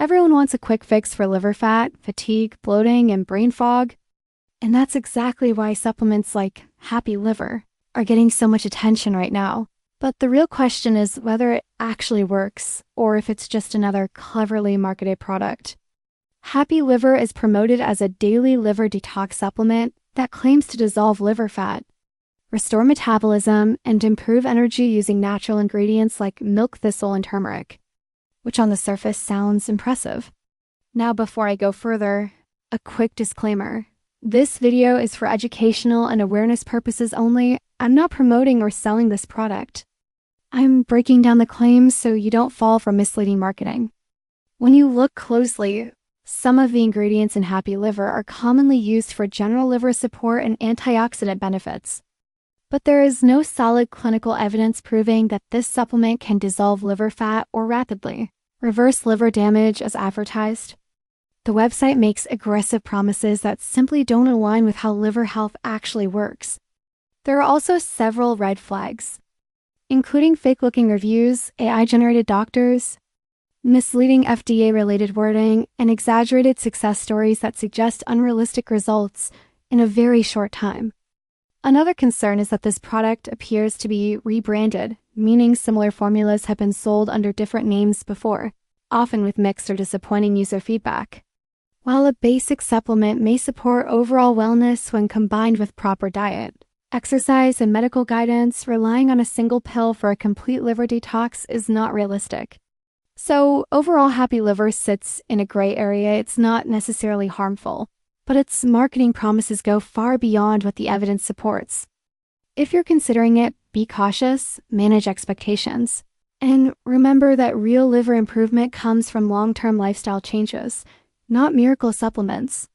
Everyone wants a quick fix for liver fat, fatigue, bloating, and brain fog. And that's exactly why supplements like Happy Liver are getting so much attention right now. But the real question is whether it actually works, or if it's just another cleverly marketed product. Happy Liver is promoted as a daily liver detox supplement that claims to dissolve liver fat, restore metabolism, and improve energy using natural ingredients like milk thistle and turmeric, which on the surface sounds impressive. Now, before I go further, a quick disclaimer. This video is for educational and awareness purposes only. I'm not promoting or selling this product. I'm breaking down the claims so you don't fall for misleading marketing. When you look closely, some of the ingredients in Happy Liver are commonly used for general liver support and antioxidant benefits. But there is no solid clinical evidence proving that this supplement can dissolve liver fat or rapidly reverse liver damage as advertised. The website makes aggressive promises that simply don't align with how liver health actually works. There are also several red flags, including fake-looking reviews, AI-generated doctors, misleading FDA-related wording, and exaggerated success stories that suggest unrealistic results in a very short time. Another concern is that this product appears to be rebranded, meaning similar formulas have been sold under different names before, often with mixed or disappointing user feedback. While a basic supplement may support overall wellness when combined with proper diet, exercise, and medical guidance, relying on a single pill for a complete liver detox is not realistic. So, overall, Happy Liver sits in a gray area. It's not necessarily harmful, but its marketing promises go far beyond what the evidence supports. If you're considering it, be cautious, manage expectations, and remember that real liver improvement comes from long-term lifestyle changes, not miracle supplements.